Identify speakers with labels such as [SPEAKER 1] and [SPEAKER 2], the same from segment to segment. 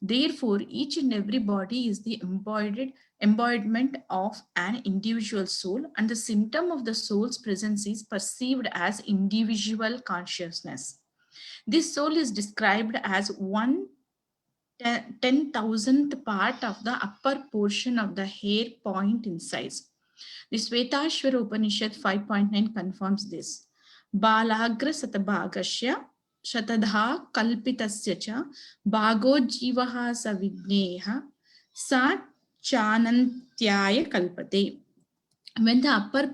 [SPEAKER 1] Therefore, each and every body is the embodiment of an individual soul, and the symptom of the soul's presence is perceived as individual consciousness. This soul is described as 1/10,000th part of the upper portion of the hair point in size. The Svetashvara Upanishad 5.9 confirms this. Balagra satabhagasya shatadha kalpitasya cha bhago jivaha savigneha sa chanantyaya kalpate. When the upper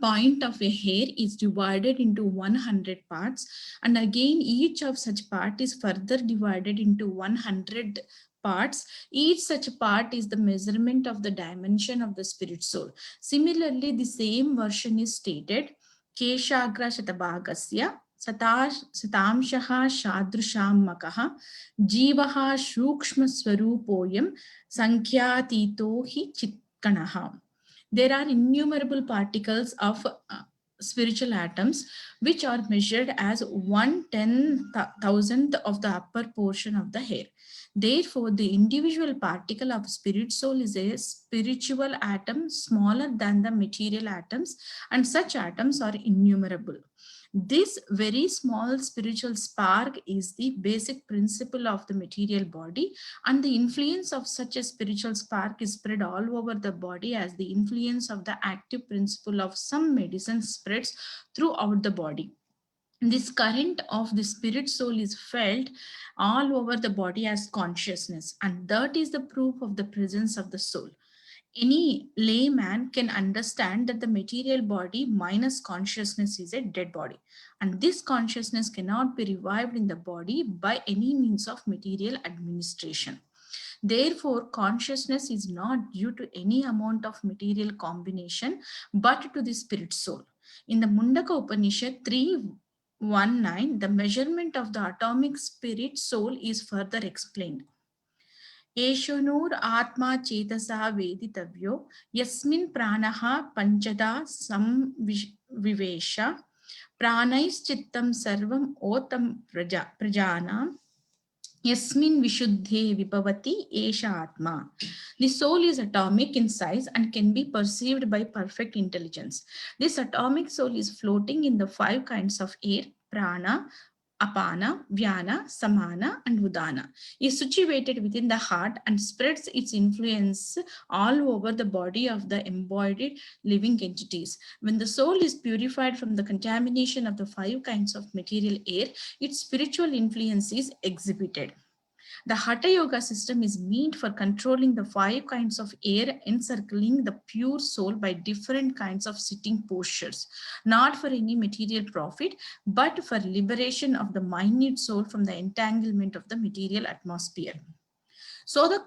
[SPEAKER 1] point of a hair is divided into 100 parts, and again each of such part is further divided into 100 parts, each such part is the measurement of the dimension of the spirit soul. Similarly, the same version is stated, keshagra shatabhagasya satamshaha shadrusham jivaha shukshma swarupoyam sankhyatito hi chitkanaha. There are innumerable particles of spiritual atoms which are measured as 1/10,000th of the upper portion of the hair. Therefore, the individual particle of spirit soul is a spiritual atom smaller than the material atoms, and such atoms are innumerable. This very small spiritual spark is the basic principle of the material body, and the influence of such a spiritual spark is spread all over the body as the influence of the active principle of some medicine spreads throughout the body. This current of the spirit soul is felt all over the body as consciousness, and that is the proof of the presence of the soul. Any layman can understand that the material body minus consciousness is a dead body, and this consciousness cannot be revived in the body by any means of material administration. Therefore, consciousness is not due to any amount of material combination, but to the spirit soul. In the Mundaka Upanishad 3:19, the measurement of the atomic spirit soul is further explained. एषणोर् आत्मा चेतसा वेदितव्यो यस्मिन् प्राणः पञ्चदा संविवेश प्राणैश्चित्तं सर्वम् ओतं प्रजानां यस्मिन् विशुद्धे विभवति एष आत्मा. The soul is atomic in size and can be perceived by perfect intelligence. This atomic soul is floating in the 5 kinds of air: prana, apana, vyana, samana, and udana. Is situated within the heart and spreads its influence all over the body of the embodied living entities. When the soul is purified from the contamination of the 5 kinds of material air, its spiritual influence is exhibited. The Hatha Yoga system is meant for controlling the 5 kinds of air encircling the pure soul by different kinds of sitting postures, not for any material profit, but for liberation of the minute soul from the entanglement of the material atmosphere. So the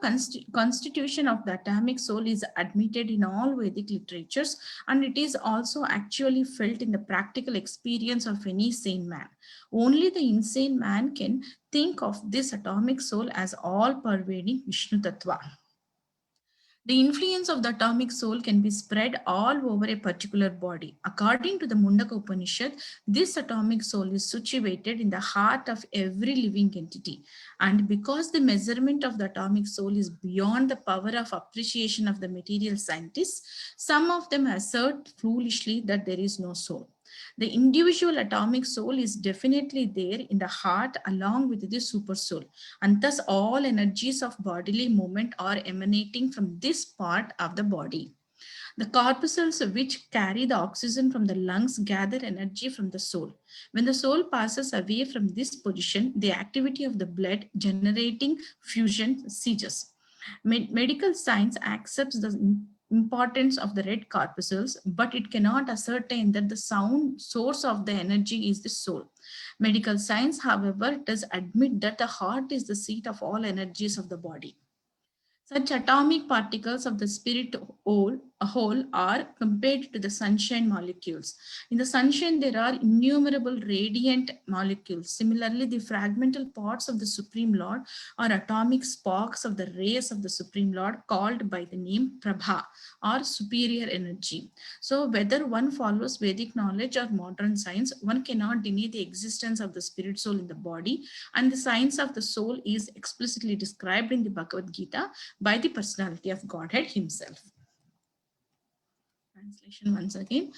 [SPEAKER 1] constitution of the atomic soul is admitted in all Vedic literatures, and it is also actually felt in the practical experience of any sane man. Only the insane man can think of this atomic soul as all-pervading Vishnu Tattva. The influence of the atomic soul can be spread all over a particular body. According to the Mundaka Upanishad, this atomic soul is situated in the heart of every living entity. And because the measurement of the atomic soul is beyond the power of appreciation of the material scientists, some of them assert foolishly that there is no soul. The individual atomic soul is definitely there in the heart along with the super soul, and thus all energies of bodily movement are emanating from this part of the body. The corpuscles which carry the oxygen from the lungs gather energy from the soul. When the soul passes away from this position, the activity of the blood generating fusion ceases. Medical science accepts the importance of the red corpuscles, but it cannot ascertain that the sound source of the energy is the soul. Medical science, however, does admit that the heart is the seat of all energies of the body. Such atomic particles of the spirit a whole are compared to the sunshine molecules. In the sunshine, there are innumerable radiant molecules. Similarly, the fragmental parts of the Supreme Lord are atomic sparks of the rays of the Supreme Lord, called by the name Prabha, or superior energy. So whether one follows Vedic knowledge or modern science, one cannot deny the existence of the spirit soul in the body, and the science of the soul is explicitly described in the Bhagavad Gita by the personality of Godhead himself. Translation once again.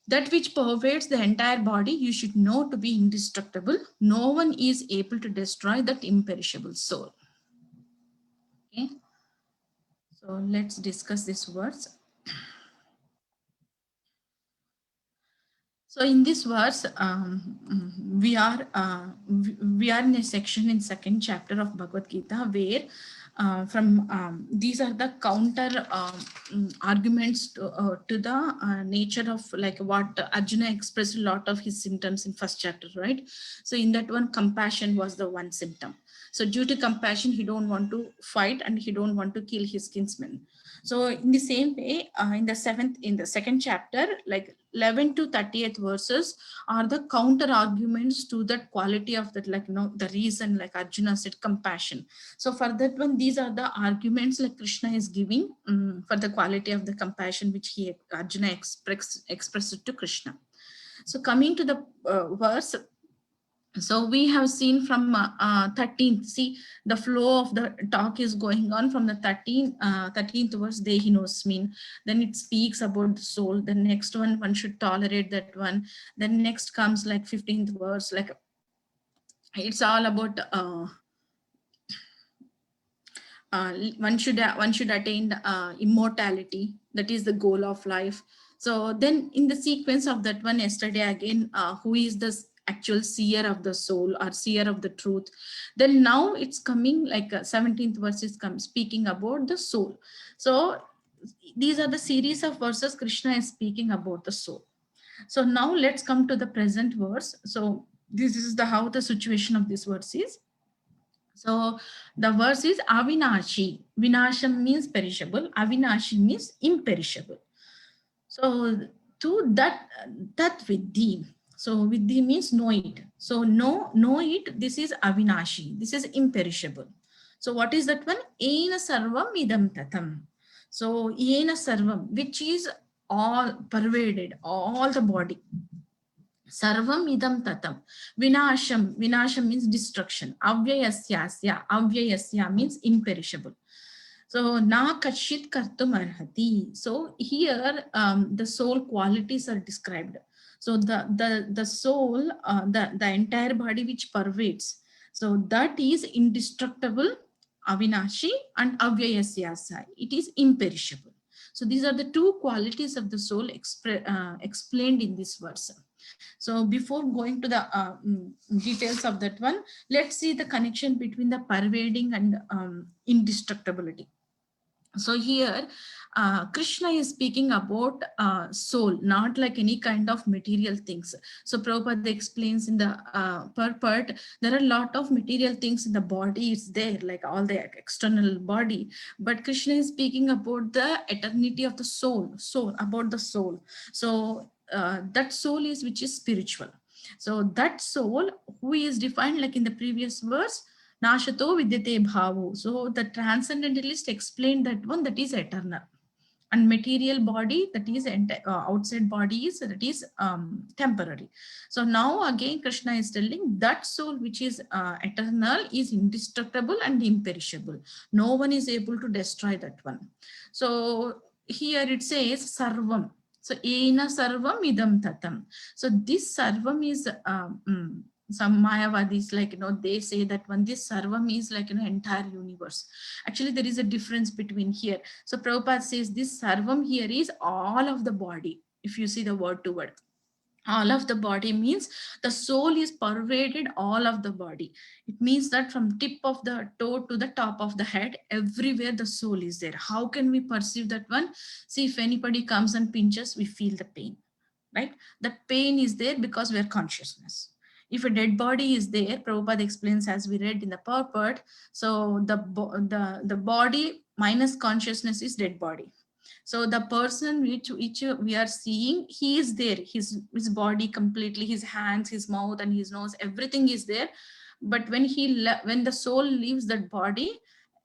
[SPEAKER 1] That which pervades the entire body, you should know to be indestructible. No one is able to destroy that imperishable soul. Okay. So let's discuss these words. So in this verse, we are in a section in second chapter of Bhagavad Gita where these are the counter arguments to the nature of like what Arjuna expressed a lot of his symptoms in first chapter, right? So in that one, compassion was the one symptom. So due to compassion, he don't want to fight and he don't want to kill his kinsmen. So in the same way, in the second chapter, like 11 to 38th verses are the counter arguments to that quality of that, like, the reason, like Arjuna said, compassion. So for that one, these are the arguments like Krishna is giving for the quality of the compassion which Arjuna expressed to Krishna. So coming to the verse, so we have seen from 13th, see the flow of the talk is going on from the 13th verse, Dehi knows mean, then it speaks about the soul. The next one should tolerate that one. Then next comes like 15th verse, like it's all about one should attain immortality. That is the goal of life. So then in the sequence of that one, yesterday again, who is the actual seer of the soul or seer of the truth? Then now it's coming like 17th verse is speaking about the soul. So these are the series of verses Krishna is speaking about the soul. So now let's come to the present verse. So this is how the situation of this verse is. So the verse is Avinashi. Vinasham means perishable. Avinashi means imperishable. So to that vidhi. So vidhi means know it. So know it. This is Avinashi. This is imperishable. So what is that one? Ena sarvam idam tatam. So ena sarvam, which is all pervaded, all the body. Sarvam idam tatam. Vinasham means destruction. Avyayasya means imperishable. So na kashit kartum arhati. So here the soul qualities are described. So the soul, the entire body which pervades. So that is indestructible, avinashi, and avyayasya. It is imperishable. So these are the two qualities of the soul explained in this verse. So before going to the details of that one, let's see the connection between the pervading and indestructibility. So here, Krishna is speaking about soul, not like any kind of material things. So Prabhupada explains in the per part, there are a lot of material things in the body, it's there, like all the external body. But Krishna is speaking about the eternity of the soul, about the soul. So that soul is which is spiritual. So that soul, who is defined like in the previous verse, Nashato vidyate bhavu. So the transcendentalist explained that one, that is eternal. And material body, that is outside body, is that is temporary. So now again Krishna is telling that soul which is eternal is indestructible and imperishable. No one is able to destroy that one. So here it says sarvam. So ena sarvam idam tatam. So this sarvam is some Mayavadis, like, they say that when this sarvam is like, entire universe. Actually, there is a difference between here. So Prabhupada says this sarvam here is all of the body. If you see the word to word, all of the body means the soul is pervaded all of the body. It means that from tip of the toe to the top of the head, everywhere the soul is there. How can we perceive that one? See, if anybody comes and pinches, we feel the pain, right? The pain is there because we are consciousness. If a dead body is there, Prabhupada explains as we read in the purport, so the body minus consciousness is dead body. So the person which we are seeing, he is there, his body completely, his hands, his mouth and his nose, everything is there. But when the soul leaves that body,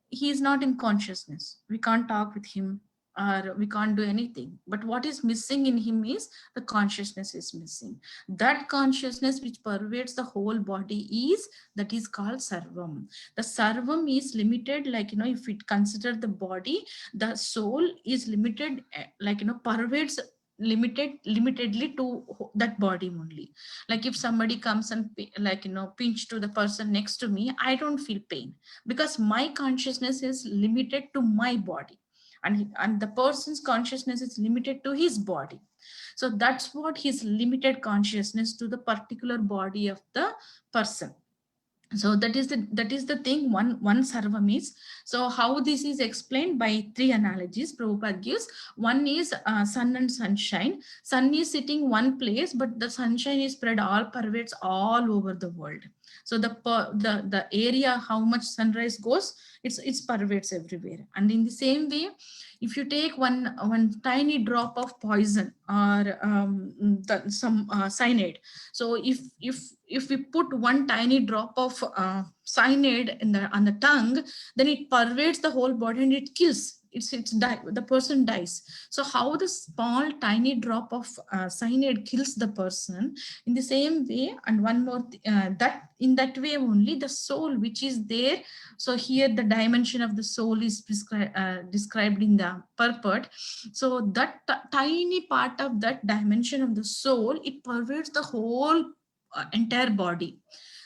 [SPEAKER 1] he is not in consciousness. We can't talk with him or we can't do anything. But what is missing in him is the consciousness is missing. That consciousness which pervades the whole body is, that is called sarvam. The sarvam is limited, like, if it consider the body, the soul is limited, like, pervades limitedly to that body only. Like if somebody comes and like, pinch to the person next to me, I don't feel pain because my consciousness is limited to my body, and the person's consciousness is limited to his body. So that's what his limited consciousness to the particular body of the person. So that is the thing, one sarvam is. So how this is explained by three analogies Prabhupada gives. One is sun and sunshine. Sun is sitting one place, but the sunshine is spread all, pervades all over the world. So the area how much sunrise goes, it's pervades everywhere. And in the same way, if you take one tiny drop of poison or some cyanide, so if we put one tiny drop of cyanide on the tongue, then it pervades the whole body and it kills. The person dies. So how the small tiny drop of cyanide kills the person, in the same way, and one more that in that way only the soul which is there. So here the dimension of the soul is described in the purport. So that tiny part of that dimension of the soul, it pervades the whole entire body.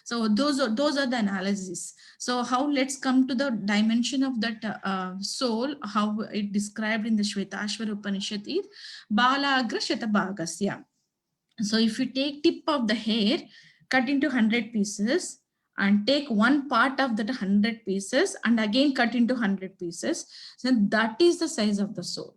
[SPEAKER 1] So those are the analysis. So how, let's come to the dimension of that soul, how it described in the Shvetashvara Upanishad is Balagra Shatabhagasya. So if you take tip of the hair, cut into 100 pieces and take one part of that 100 pieces and again cut into 100 pieces, so that is the size of the soul.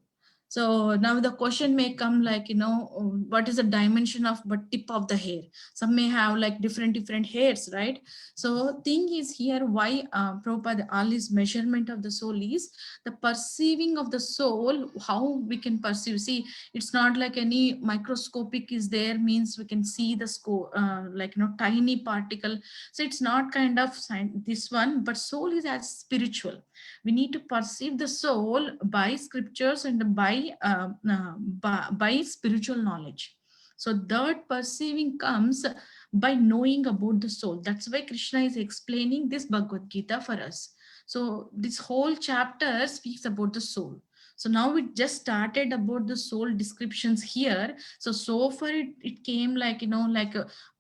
[SPEAKER 1] So now the question may come like, what is the dimension of but tip of the hair? Some may have like different hairs, right? So thing is here, why Prabhupada, all his measurement of the soul is the perceiving of the soul, how we can perceive. See, it's not like any microscopic is there, means we can see the scope, like, tiny particle. So it's not kind of this one, but soul is as spiritual. We need to perceive the soul by scriptures and by spiritual knowledge. So that perceiving comes by knowing about the soul. That's why Krishna is explaining this Bhagavad Gita for us. So this whole chapter speaks about the soul. So now we just started about the soul descriptions here. So far it came like, like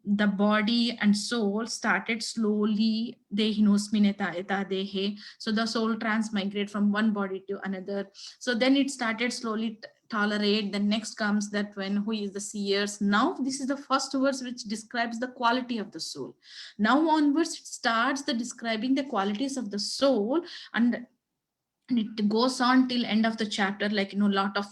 [SPEAKER 1] the body and soul started slowly. So the soul transmigrate from one body to another. So then it started slowly tolerate. Then next comes that when who is the seers. Now this is the first verse which describes the quality of the soul. Now onwards it starts the describing the qualities of the soul, and it goes on till end of the chapter, like, lot of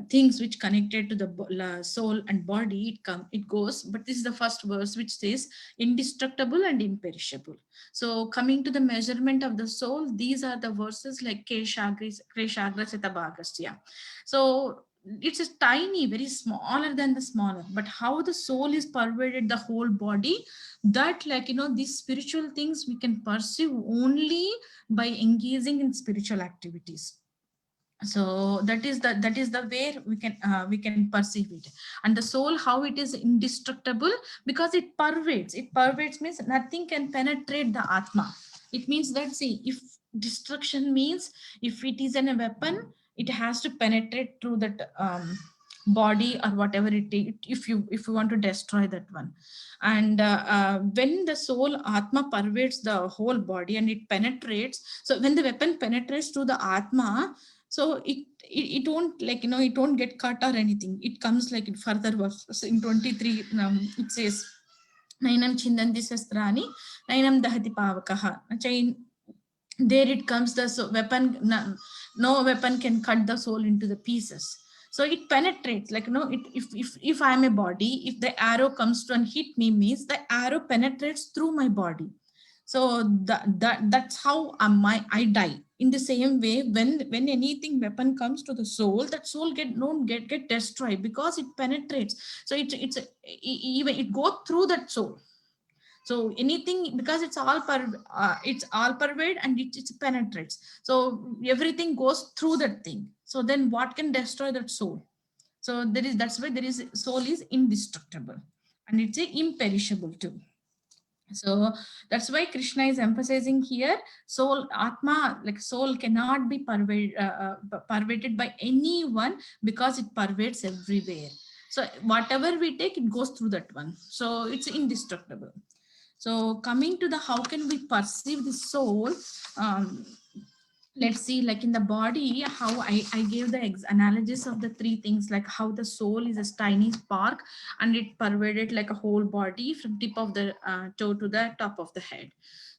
[SPEAKER 1] things which connected to the soul and body. It goes, but this is the first verse which says indestructible and imperishable. So coming to the measurement of the soul, these are the verses like Keshagra Sitabhagasya. So it's a tiny, very smaller than the smaller, but how the soul is pervaded the whole body, that, like, these spiritual things we can perceive only by engaging in spiritual activities. So that is the way we can perceive it. And the soul, how it is indestructible, because it pervades means nothing can penetrate the atma. It means that, see, if destruction means if it is a weapon, it has to penetrate through that body or whatever it is, if you want to destroy that one. And when the soul atma pervades the whole body and it penetrates, so when the weapon penetrates to the atma, so it won't, like, it won't get cut or anything. It comes like in further verse in 23, it says nainam chindanti sastrani nainam dahati pavakaha. There it comes, the weapon, no weapon can cut the soul into the pieces. So it penetrates, like, if I am a body, if the arrow comes to and hit me, means the arrow penetrates through my body. So that's how I die. In the same way, when anything weapon comes to the soul, that soul get destroyed because it penetrates. So even it goes through that soul. So anything, because it's all pervade, and it penetrates. So everything goes through that thing. So then what can destroy that soul? So that's why there is soul is indestructible, and it's imperishable too. So that's why Krishna is emphasizing here, soul atma, like soul cannot be pervaded by anyone, because it pervades everywhere. So whatever we take, it goes through that one, so it's indestructible. So coming to the how can we perceive the soul, um, let's see, like in the body, how I gave the analogies of the three things, like how the soul is a tiny spark, and it pervaded like a whole body from tip of the toe to the top of the head.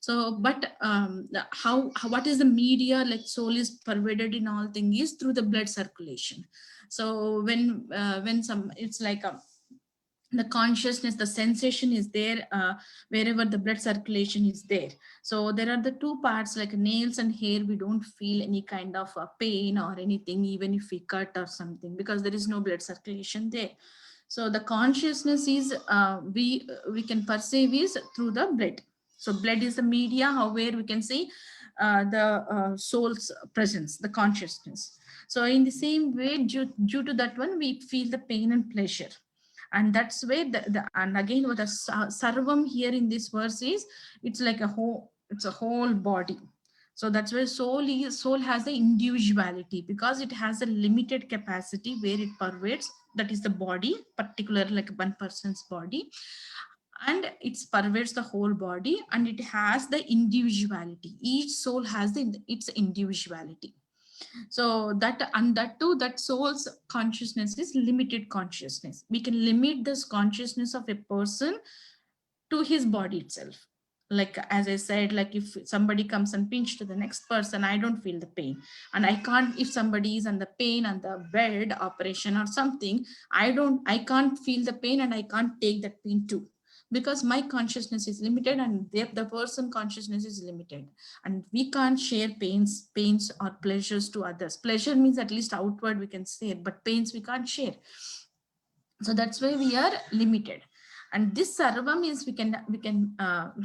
[SPEAKER 1] So but what is the media, like soul is pervaded in all things is through the blood circulation. So when some, it's like a, the consciousness, the sensation is there wherever the blood circulation is there. So there are the two parts, like nails and hair, we don't feel any kind of pain or anything, even if we cut or something, because there is no blood circulation there. So the consciousness is we can perceive is through the blood. So blood is the media, how where we can see the soul's presence, the consciousness. So in the same way, due to that one, we feel the pain and pleasure. And that's where and again what the sarvam here in this verse is, it's like a whole, it's a whole body. So that's where soul has the individuality, because it has a limited capacity where it pervades, that is the body, particular like one person's body, and it pervades the whole body, and it has the individuality. Each soul has its individuality. So that, and that too, that soul's consciousness is limited consciousness. We can limit this consciousness of a person to his body itself. Like as I said, like if somebody comes and pinch to the next person, I don't feel the pain. And I can't, if somebody is on the pain on the bed operation or something, I can't feel the pain, and I can't take that pain too, because my consciousness is limited, and the person consciousness is limited. And we can't share pains or pleasures to others. Pleasure means at least outward we can say it, but pains we can't share. So that's why we are limited. And this sarvam is, we can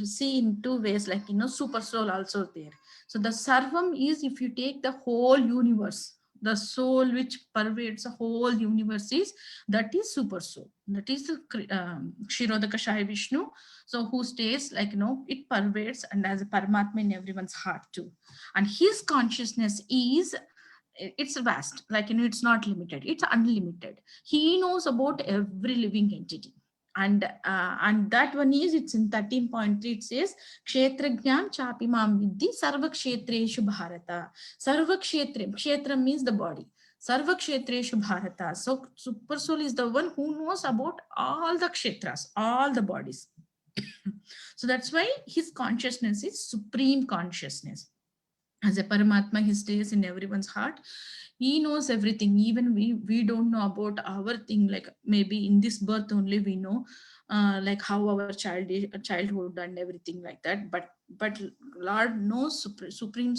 [SPEAKER 1] see in two ways, like super soul also there. So the sarvam is, if you take the whole universe, the soul which pervades the whole universe is, that is super soul, that is the Kshirodakashaya Vishnu. So who stays like it pervades, and as a Paramatma in everyone's heart too. And his consciousness is, it's vast, like it's not limited, it's unlimited. He knows about every living entity. And that one is, it's in 13.3, it says kshetrajnam chapi mam vidhi sarva kshetreshu bharata. Sarva kshetra means the body. Sarva kshetreshu bharata. So super soul is the one who knows about all the kshetras, all the bodies. So that's why his consciousness is supreme consciousness. As a Paramatma, he stays in everyone's heart. He knows everything. Even we don't know about our thing. Like maybe in this birth only we know, like how our childhood and everything like that. But Lord knows, supreme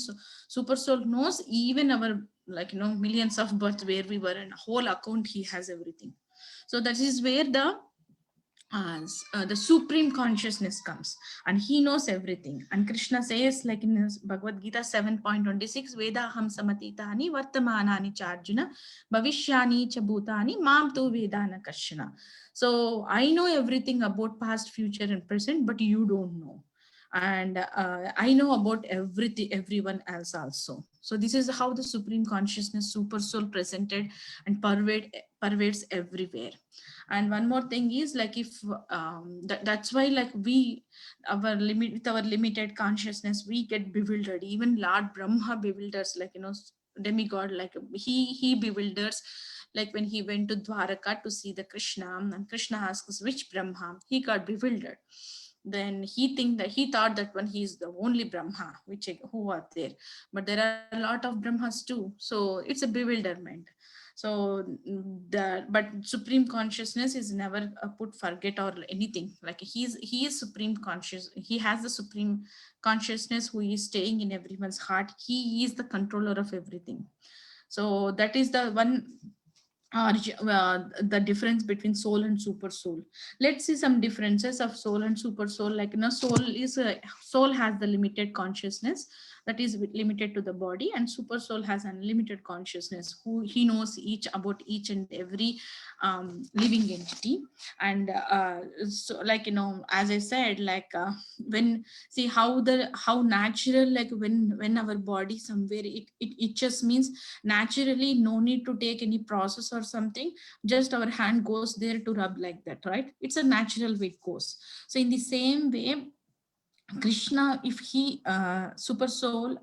[SPEAKER 1] super soul knows even our, like millions of births where we were, and whole account. He has everything. So that is where the supreme consciousness comes, and he knows everything. And Krishna says, like in Bhagavad Gita 7.26, Vedaham samatitani vartamanani charjuna bhavishyani cha bhutani mam tu vedana kashana. So I know everything about past, future, and present, but you don't know. And I know about everything, everyone else also. So this is how the supreme consciousness, super soul, presented and pervades everywhere. And one more thing is, like if that's why, like we, our limit, with our limited consciousness, we get bewildered. Even Lord Brahma bewilders, like demigod, like he bewilders. Like when he went to Dwaraka to see the Krishna, and Krishna asks which Brahma, he got bewildered. Then he thought that when he is the only Brahma who are there, but there are a lot of Brahmas too. So it's a bewilderment. So but supreme consciousness is never put forget or anything. Like he is supreme conscious. He has the supreme consciousness who is staying in everyone's heart. He is the controller of everything. So that is the one the difference between soul and super soul. Let's see some differences of soul and super soul. Like, soul has the limited consciousness that is limited to the body, and super soul has unlimited consciousness, who he knows each and every living entity. And so, like, as I said, like, when see how natural, like, when our body somewhere it itches, means naturally no need to take any process or something, just our hand goes there to rub like that, right? It's a natural way it goes. So in the same way, Krishna, if he super soul,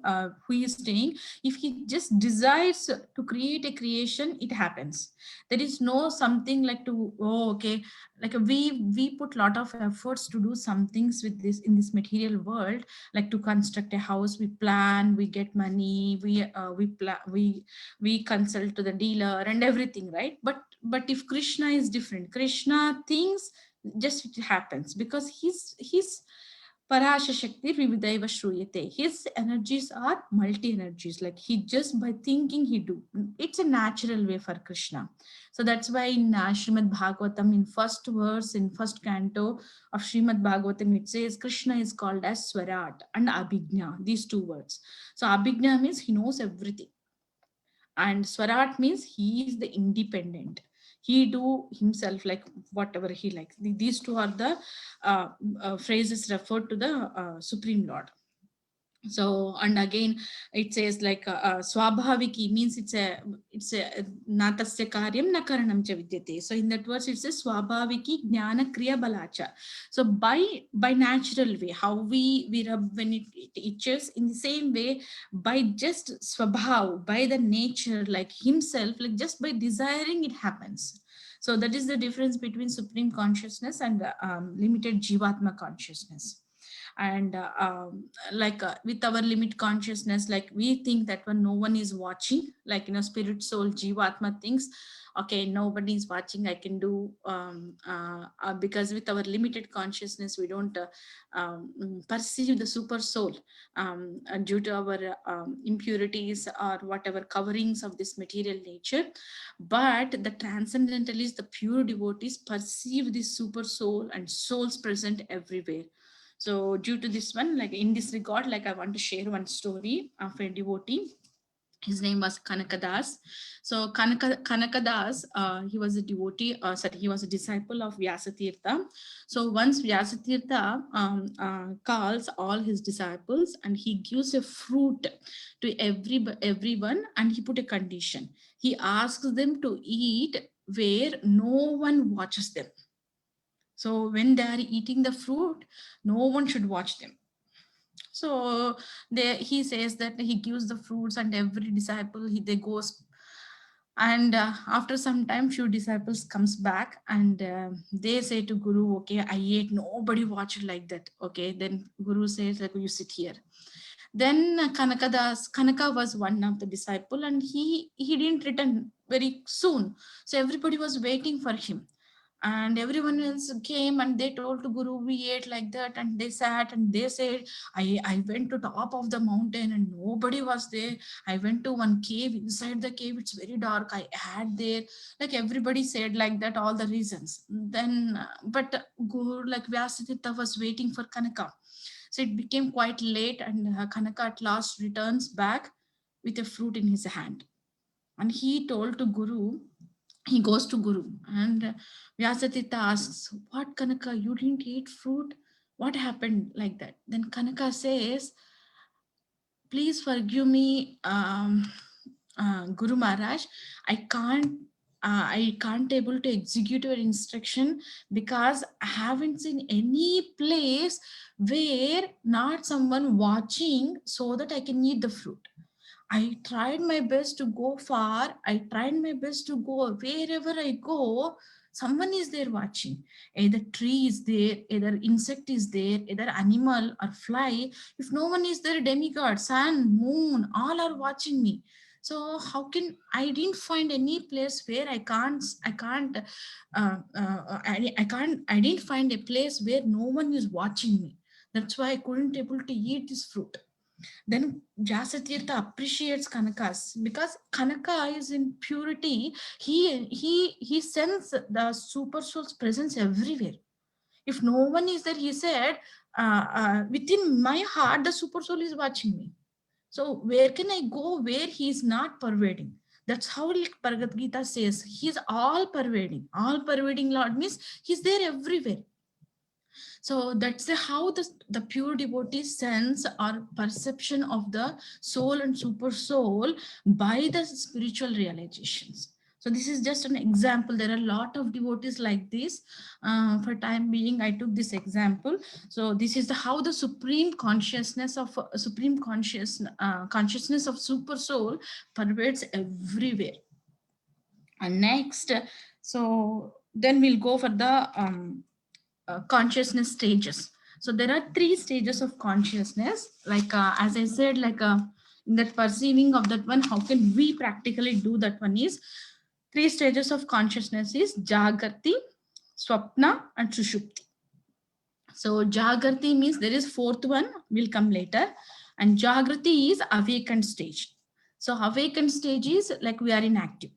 [SPEAKER 1] who is staying, if he just desires to create a creation, it happens. There is no something like to, oh, okay, like we put lot of efforts to do some things with this in this material world, like to construct a house. We plan, we get money, we consult to the dealer and everything, right? But if Krishna is different, Krishna thinks just it happens, because he's Parasha Shakti Vividaiva Shruyate. His energies are multi energies. Like, he just by thinking he do. It's a natural way for Krishna. So that's why in Srimad Bhagavatam, in first verse, in first canto of Srimad Bhagavatam, it says Krishna is called as Swarat and Abhigna. These two words. So Abhigna means he knows everything, and Swarat means he is the independent. He do himself like whatever he likes. These two are the phrases referred to the Supreme Lord. So, and again it says like swabhaviki means it's a natasya karyam na karanam cha vidyate. So in that verse it says swabhaviki jnana kriya balacha. So by natural way, how we rub when it itches, in the same way, by just swabhav, by the nature, like himself, like just by desiring, it happens. So that is the difference between supreme consciousness and limited jivatma consciousness. And like with our limit consciousness, like we think that when no one is watching, like, spirit soul jivatma thinks, okay, nobody is watching, I can do because with our limited consciousness we don't perceive the super soul, due to our impurities or whatever coverings of this material nature. But the transcendentalists, the pure devotees, perceive this super soul and souls present everywhere. So due to this one, like in this regard, like I want to share one story of a devotee. His name was Kanakadas. So Kanakadas, he was a devotee, sorry, he was a disciple of Vyasatirtha. So once Vyasatirtha calls all his disciples, and he gives a fruit to everyone, and he put a condition. He asks them to eat where no one watches them. So when they are eating the fruit, no one should watch them. So he says that he gives the fruits, and every disciple they goes. And after some time, few disciples comes back, and they say to Guru, okay, I ate, nobody watched like that. Okay, then Guru says, like, you sit here. Then Kanaka was one of the disciple, and he didn't return very soon. So everybody was waiting for him, and everyone else came, and they told to Guru, we ate like that. And they sat and they said, I went to top of the mountain and nobody was there. I went to one cave. Inside the cave, it's very dark. I had there. Like, everybody said like that, all the reasons. Then but Guru, like Vyasaditya, was waiting for Kanaka. So it became quite late, and Kanaka at last returns back with a fruit in his hand. And he told to Guru, he goes to Guru, and Vyasaditya asks, what, Kanaka, you didn't eat fruit? What happened like that? Then Kanaka says, please forgive me, Guru Maharaj. I can't able to execute your instruction, because I haven't seen any place where not someone watching so that I can eat the fruit. I tried my best to go far. I tried my best to go wherever I go. Someone is there watching. Either tree is there, either insect is there, either animal or fly. If no one is there, demigod, sun, moon, all are watching me. So how can I didn't find any place where I didn't find a place where no one is watching me. That's why I couldn't able to eat this fruit. Then Jasatirtha appreciates Kanakas because Kanaka is in purity. He sends the super soul's presence everywhere. If no one is there, he said, within my heart, the super soul is watching me. So where can I go where he is not pervading? That's how Bhagavad Gita says. He's all pervading. All pervading Lord means he's there everywhere. So that's how the pure devotee sense or perception of the soul and super soul by the spiritual realizations. So this is just an example. There are a lot of devotees like this. For time being, I took this example. So this is how the supreme consciousness of consciousness of super soul pervades everywhere. And next, so then we'll go for the consciousness stages. So there are 3 stages of consciousness. Like as I said, like in that perceiving of that one, how can we practically do that one is 3 stages of consciousness is Jagrati, Swapna, and Sushupti. So Jagrati means there is 4th one, will come later, and Jagrati is awakened stage. So awakened stage is like we are in active.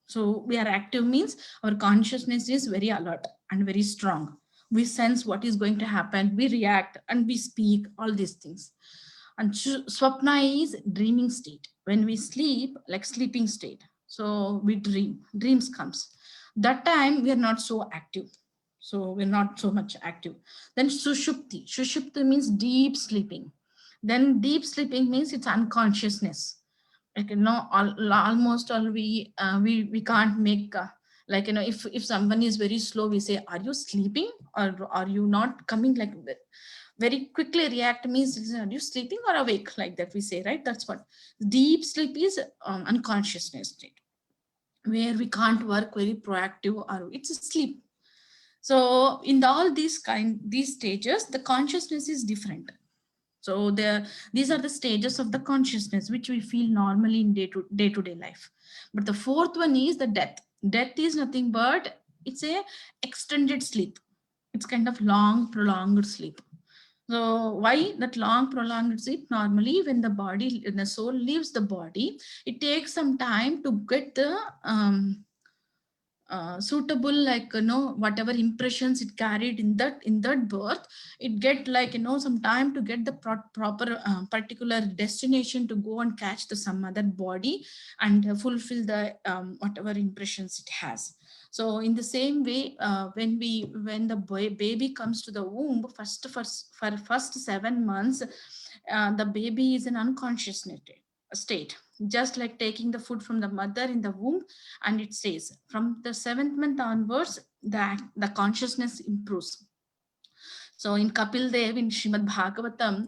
[SPEAKER 1] So we are active means our consciousness is very alert and very strong. We sense what is going to happen, we react and we speak, all these things. And Swapna is dreaming state. When we sleep, like sleeping state. So we dreams comes. That time we are not so active. So we're not so much active. Then Sushupti means deep sleeping. Then deep sleeping means it's unconsciousness. Like almost all we can't make like if someone is very slow, we say, are you sleeping or are you not coming? Like very quickly react means, are you sleeping or awake? Like that we say, right? That's what deep sleep is. Unconsciousness state where we can't work very proactive, or it's a sleep. So in all these stages, the consciousness is different. So these are the stages of the consciousness which we feel normally in day-to-day life. But the 4th one is the death. Death is nothing but it's a extended sleep. It's kind of long, prolonged sleep. So why that long, prolonged sleep? Normally, when the soul leaves the body, it takes some time to get the suitable, like whatever impressions it carried in that birth, it get like some time to get the proper particular destination to go and catch the some other body and fulfill the whatever impressions it has. So in the same way, when the baby comes to the womb, for first 7 months, the baby is in unconscious state, just like taking the food from the mother in the womb. And it says from the 7th month onwards that the consciousness improves. So in Kapil Dev, in Srimad Bhagavatam,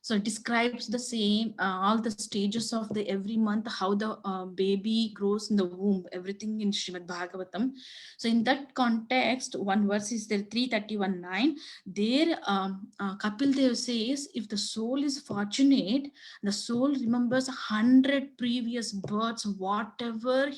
[SPEAKER 1] so it describes the same, all the stages of the every month, how the baby grows in the womb, everything in Srimad Bhagavatam. So in that context, one verse is there, 331:9. There, Kapil Dev says, if the soul is fortunate, the soul remembers 100 previous births, whatever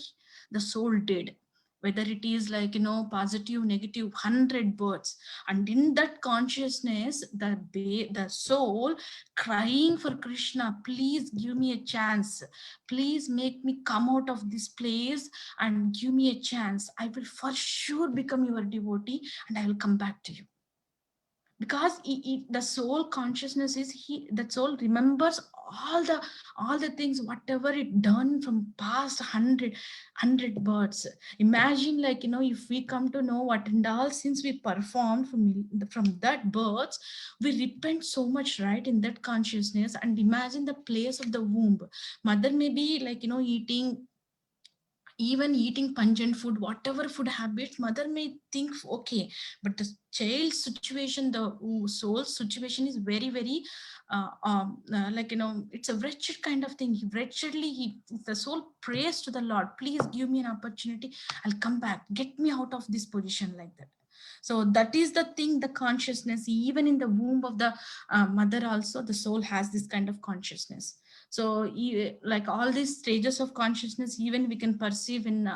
[SPEAKER 1] the soul did, whether it is like positive, negative, 100 births. And in that consciousness, the soul crying for Krishna, please give me a chance, please make me come out of this place and give me a chance, I will for sure become your devotee and I will come back to you. Because the soul consciousness is that soul remembers all the things whatever it done from past 100 births. Imagine, like if we come to know what and all since we performed from that births, we repent so much, right, in that consciousness. And imagine the place of the womb. Mother may be like eating pungent food, whatever food habits, mother may think okay, but the child's situation, the soul's situation is very, very like it's a wretched kind of thing. The soul prays to the Lord, please give me an opportunity, I'll come back, get me out of this position, like that. So that is the thing, the consciousness, even in the womb of the mother also, the soul has this kind of consciousness. So like all these stages of consciousness, even we can perceive in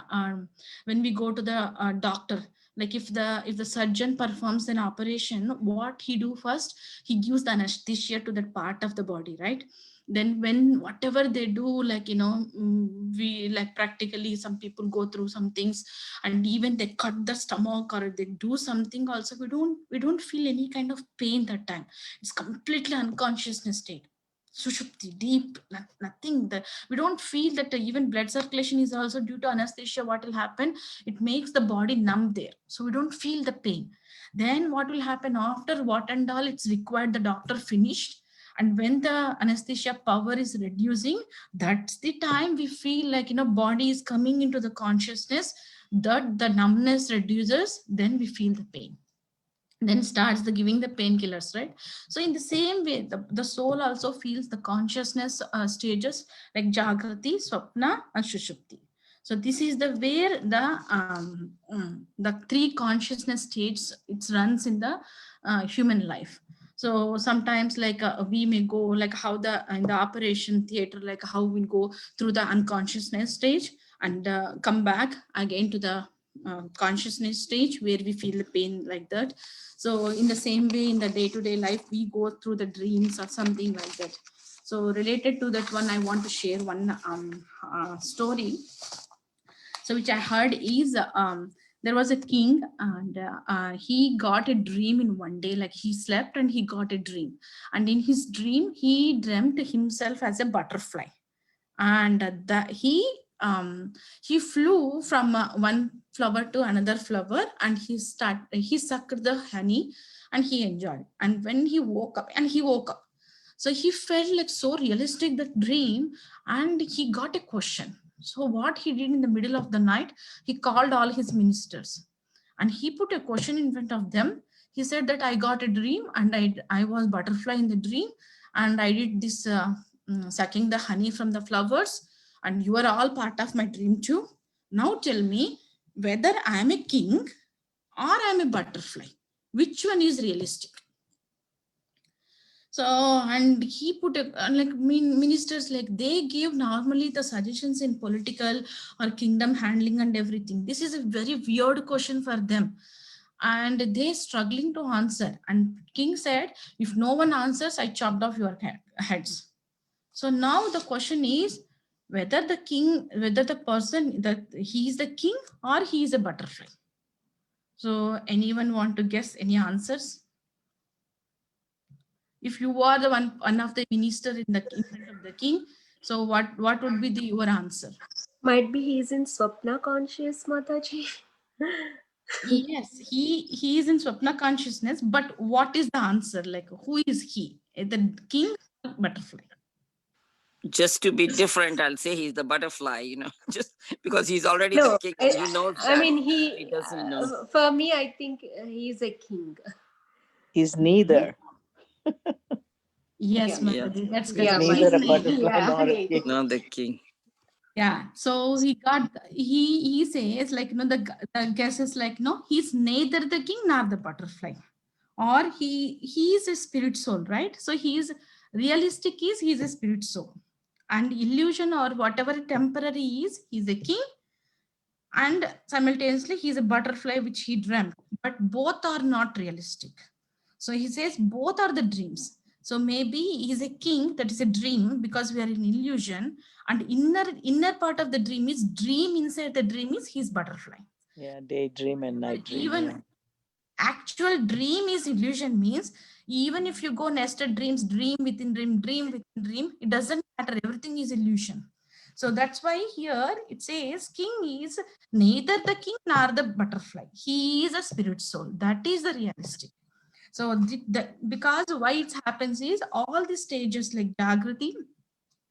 [SPEAKER 1] when we go to the doctor. Like if the surgeon performs an operation, what he do first, he gives the anesthesia to that part of the body, right? Then when whatever they do, like, we like practically some people go through some things, and even they cut the stomach or they do something also, we don't feel any kind of pain that time. It's completely unconsciousness state, sushupti, deep, nothing. We don't feel that even blood circulation is also due to anesthesia. What will happen, it makes the body numb there, so we don't feel the pain. Then what will happen after what and all it's required, the doctor finished, and when the anesthesia power is reducing, that's the time we feel like, body is coming into the consciousness, that the numbness reduces, then we feel the pain, then starts the giving the painkillers, right? So in the same way, the soul also feels the consciousness stages like jagrati, swapna and sushupti. So this is the where the three consciousness states it runs in the human life. So sometimes like we may go like how the in the operation theater, like how we go through the unconsciousness stage and come back again to the consciousness stage where we feel the pain like that. So in the same way, in the day-to-day life, we go through the dreams or something like that. So related to that one, I want to share one story. So which I heard is there was a king, and he got a dream in one day. Like he slept and he got a dream, and in his dream he dreamt himself as a butterfly, and that he flew from one flower to another flower, and he sucked the honey and he enjoyed. And when he woke up, so he felt like so realistic that dream, and he got a question. So what he did in the middle of the night, he called all his ministers and he put a question in front of them. He said that I got a dream, and I was butterfly in the dream, and I did this sucking the honey from the flowers, and you are all part of my dream too. Now tell me whether I am a king or I am a butterfly. Which one is realistic? So, and he put a, like ministers, like they give normally the suggestions in political or kingdom handling and everything. This is a very weird question for them, and they struggling to answer. And king said, if no one answers, I chopped off your heads. So now the question is whether the person that he is the king or he is a butterfly. So anyone want to guess any answers? If you are the one of the minister in front of the king, so what would be your answer?
[SPEAKER 2] Might be he's in Swapna conscious, Mataji.
[SPEAKER 1] Yes, he is in Swapna consciousness, but what is the answer? Like who is he? The king or butterfly?
[SPEAKER 3] Just to be different, I'll say he's the butterfly, just because he's already the
[SPEAKER 2] No,
[SPEAKER 3] king and he knows
[SPEAKER 2] I
[SPEAKER 3] that.
[SPEAKER 2] mean
[SPEAKER 3] He doesn't know.
[SPEAKER 2] for me, I think he's a king.
[SPEAKER 4] He's neither.
[SPEAKER 1] Yes,
[SPEAKER 2] Yeah.
[SPEAKER 1] Mataji, that's
[SPEAKER 4] He's
[SPEAKER 1] correct.
[SPEAKER 4] neither a
[SPEAKER 1] He's
[SPEAKER 4] butterfly
[SPEAKER 2] Yeah,
[SPEAKER 4] nor a king.
[SPEAKER 3] Not the king.
[SPEAKER 1] Yeah, so he says like the guess is like he's neither the king nor the butterfly, or he is a spirit soul, right? So he's a spirit soul, and illusion or whatever temporary is, he's a king, and simultaneously he's a butterfly which he dreamt, but both are not realistic. So he says both are the dreams. So maybe he's a king, that is a dream, because we are in illusion, and inner part of the dream is dream, inside the dream is his butterfly.
[SPEAKER 4] Yeah, daydream and night dream.
[SPEAKER 1] Even
[SPEAKER 4] yeah.
[SPEAKER 1] actual dream is illusion, means even if you go nested dreams, dream within dream, it doesn't matter, everything is illusion. So that's why here it says king is neither the king nor the butterfly, he is a spirit soul, that is the realistic. So because why it happens is all the stages like Jagrati,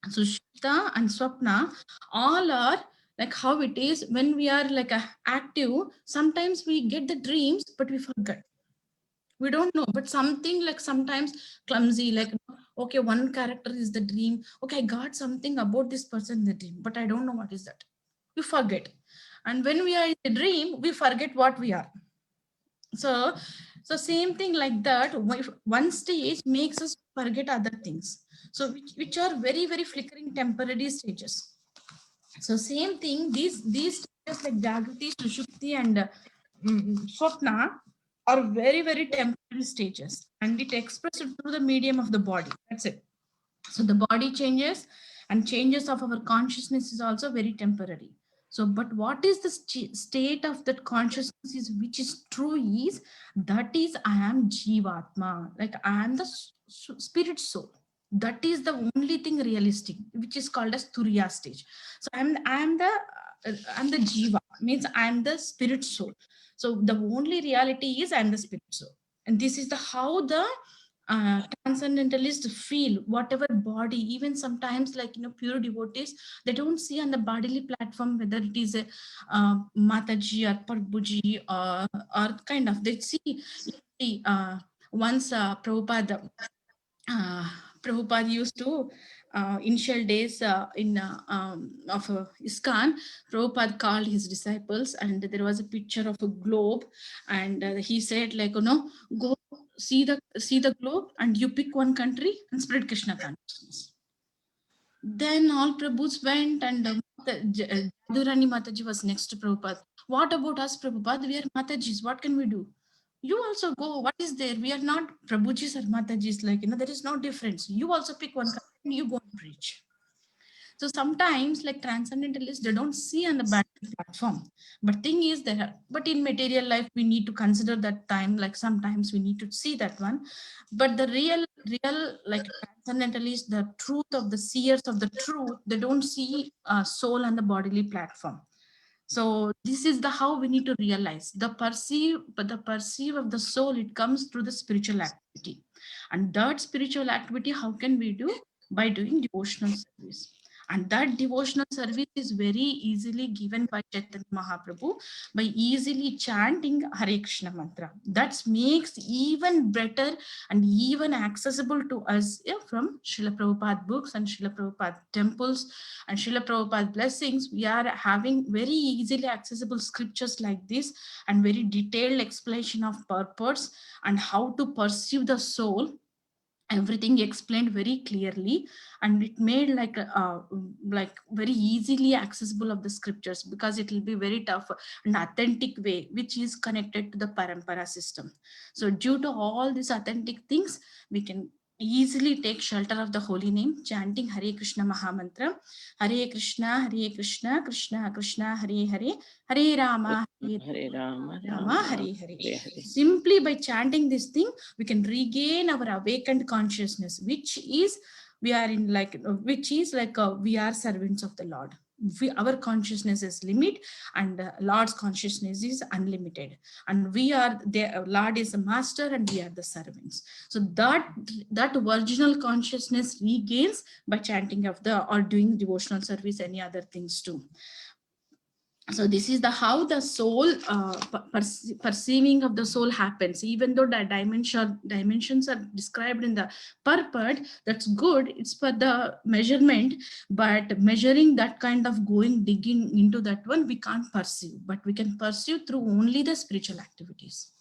[SPEAKER 1] Sushupta and Swapna, all are like how it is when we are like active. Sometimes we get the dreams, but we forget. We don't know, but something like sometimes clumsy, like, okay, one character is the dream. Okay, I got something about this person in the dream, but I don't know what is that. We forget. And when we are in the dream, we forget what we are. So, so same thing like that. One stage makes us forget other things. So which are very, very flickering temporary stages. So same thing, these stages like Jagrati, Sushupti, and Swapna are very, very temporary stages, and it expresses through the medium of the body. That's it. So the body changes, and changes of our consciousness is also very temporary. So, but what is the state of that consciousness is which is true is that is I am Jivatma, like I am the spirit soul. That is the only thing realistic, which is called as Turiya stage. So I'm the Jiva, means I'm the spirit soul. So the only reality is I'm the spirit soul, and this is the how the transcendentalists feel whatever body, even sometimes like pure devotees, they don't see on the bodily platform whether it is a Mataji or Prabhuji or kind of they see once Prabhupada uh, Prabhupada used to initial days of ISKCON, Prabhupada called his disciples, and there was a picture of a globe, and he said like, go see the globe, and you pick one country and spread Krishna consciousness. Then all Prabhus went, and Jadurani Mataji was next to Prabhupada. What about us, Prabhupada? We are Matajis. What can we do? You also go. What is there? We are not Prabhujis or Matajis. Like, there is no difference. You also pick one country and you go and preach. So sometimes, like transcendentalists, they don't see on the battle platform. But thing is there. But in material life, we need to consider that time. Like sometimes we need to see that one. But the real like transcendentalists, the truth of the seers of the truth, they don't see soul on the bodily platform. So this is the how we need to realize but the perceive of the soul, it comes through the spiritual activity. And that spiritual activity, how can we do? By doing devotional service. And that devotional service is very easily given by Chaitanya Mahaprabhu by easily chanting Hare Krishna mantra. That makes even better and even accessible to us from Srila Prabhupada books and Srila Prabhupada temples and Srila Prabhupada blessings. We are having very easily accessible scriptures like this and very detailed explanation of purpose and how to perceive the soul, everything explained very clearly, and it made like very easily accessible of the scriptures, because it will be very tough and authentic way which is connected to the parampara system. So due to all these authentic things, we can easily take shelter of the holy name, chanting Hare Krishna Mahamantra. Hare Krishna, Krishna Krishna, Hare Hare, Hare Rama,
[SPEAKER 3] Hare Rama,
[SPEAKER 1] Rama,
[SPEAKER 3] Rama,
[SPEAKER 1] Hare Hare.
[SPEAKER 3] Hare Hare.
[SPEAKER 1] Simply by chanting this thing, we can regain our awakened consciousness, which is we are in like, which is like we are servants of the Lord. Our consciousness is limit, and Lord's consciousness is unlimited, and we are the Lord is the master, and we are the servants. So that original consciousness regains by chanting of the or doing devotional service, any other things too. So this is the how the soul perceiving of the soul happens, even though the dimensions are described in the purport. That's good, it's for the measurement, but measuring that kind of going digging into that one, we can't perceive, but we can perceive through only the spiritual activities.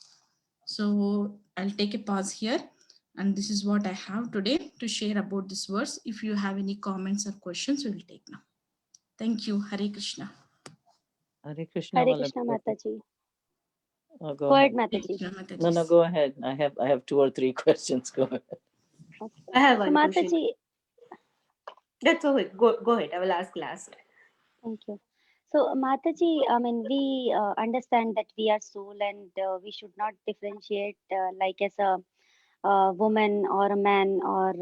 [SPEAKER 1] So I'll take a pause here, and this is what I have today to share about this verse. If you have any comments or questions, we'll take now. Thank you. Hare Krishna.
[SPEAKER 4] Hare Krishna,
[SPEAKER 2] Hare
[SPEAKER 4] Vallabh.
[SPEAKER 2] Krishna Mataji.
[SPEAKER 4] Oh, go
[SPEAKER 2] Go ahead,
[SPEAKER 4] ahead.
[SPEAKER 2] Mataji.
[SPEAKER 4] No, go ahead. I have 2 or 3 questions. Go ahead.
[SPEAKER 2] Okay.
[SPEAKER 5] I have
[SPEAKER 2] So
[SPEAKER 5] one question.
[SPEAKER 2] Mataji,
[SPEAKER 5] That's all. Go ahead. I will ask last.
[SPEAKER 2] thank you. So Mataji, I mean, we understand that we are soul and we should not differentiate like as a woman or a man or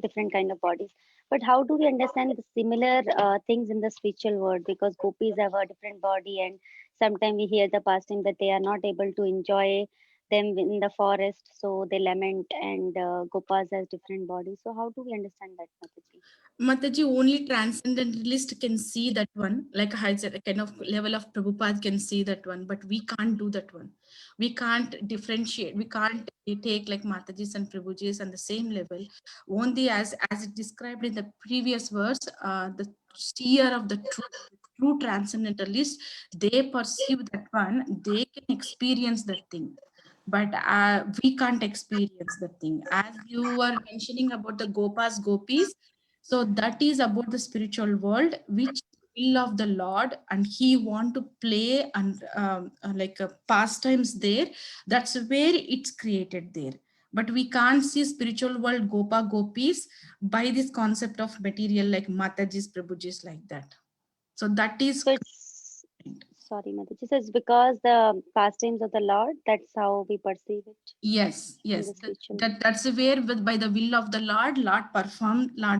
[SPEAKER 2] different kind of bodies. But how do we understand the similar things in the spiritual world? Because gopis have a different body, and sometimes we hear the pastime that they are not able to enjoy them in the forest, so they lament, and gopas has different bodies. So how do we understand that, Mataji?
[SPEAKER 1] Mataji, only transcendentalist can see that one, like I said, a kind of level of Prabhupada can see that one, but we can't do that one. We can't differentiate. We can't take like Matajis and Prabhujis on the same level. Only as it described in the previous verse, the seer of the true transcendentalist, they perceive that one, they can experience that thing. but we can't experience the thing. As you were mentioning about the gopas, gopis, so that is about the spiritual world, which will of the Lord, and He want to play and like pastimes there. That's where it's created there. But we can't see spiritual world gopa gopis by this concept of material like Matajis, Prabhujis like that. So that is
[SPEAKER 2] So it's, sorry, Mataji. So it's because the pastimes of the Lord, that's how we perceive it
[SPEAKER 1] yes,
[SPEAKER 2] in
[SPEAKER 1] yes.
[SPEAKER 2] the spiritual.
[SPEAKER 1] That's where by the will of the Lord Lord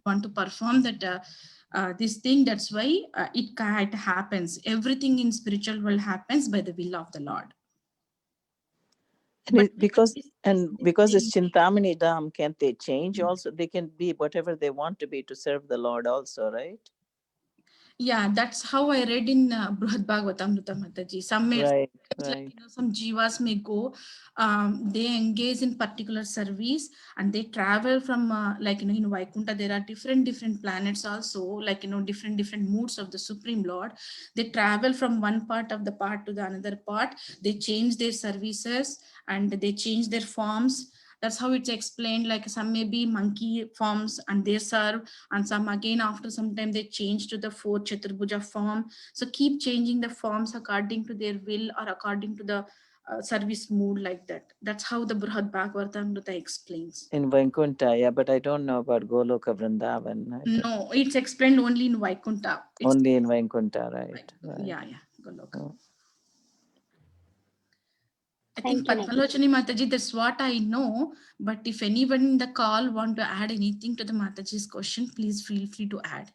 [SPEAKER 1] want to perform that this thing. That's why it happens. Everything in spiritual world happens by the will of the Lord.
[SPEAKER 4] And
[SPEAKER 1] But
[SPEAKER 4] because
[SPEAKER 1] this
[SPEAKER 4] because it's
[SPEAKER 1] thing-
[SPEAKER 4] Chintamani Dham, can't they change also? They can be whatever they want to be to serve the Lord also, right?
[SPEAKER 1] yeah, that's how I read in Brihad Bhagavatamrita Mataji. Some may
[SPEAKER 4] Right,
[SPEAKER 1] like
[SPEAKER 4] right.
[SPEAKER 1] some jivas may go, they engage in particular service and they travel from like in Vaikunta there are different planets also, like different moods of the Supreme Lord. They travel from one part of the part to the another part. They change their services and they change their forms. That's how it's explained. Like some may be monkey forms and they serve, and some again after some time they change to the fourth Chaturbhuja form. So keep changing the forms according to their will or according to the service mood, like that. That's how the Brihad Bhagavatamrita explains.
[SPEAKER 4] In Vaikuntha, yeah, but I don't know about Goloka Vrindavan.
[SPEAKER 1] No, it's explained only in Vaikunta. It's
[SPEAKER 4] Only in Vaikuntha, right?
[SPEAKER 1] yeah, Goloka.
[SPEAKER 4] Oh.
[SPEAKER 1] I think
[SPEAKER 2] Thank you, Mataji.
[SPEAKER 1] Padmalochani Mataji, that's what I know. But if anyone in the call want to add anything to the Mataji's question, please feel free to add.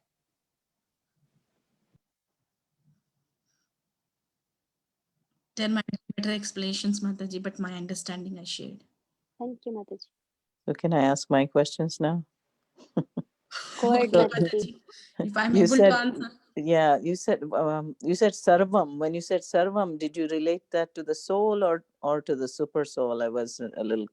[SPEAKER 1] There might be better explanations, Mataji, but my understanding I shared.
[SPEAKER 2] Thank you, Mataji.
[SPEAKER 4] So can I ask my questions now?
[SPEAKER 2] Go ahead,
[SPEAKER 1] Okay,
[SPEAKER 4] So
[SPEAKER 2] Mataji.
[SPEAKER 1] if I'm
[SPEAKER 4] you
[SPEAKER 1] able
[SPEAKER 4] said,
[SPEAKER 1] to answer.
[SPEAKER 4] yeah, you said sarvam. When you said sarvam, did you relate that to the soul or to the super soul? I was a little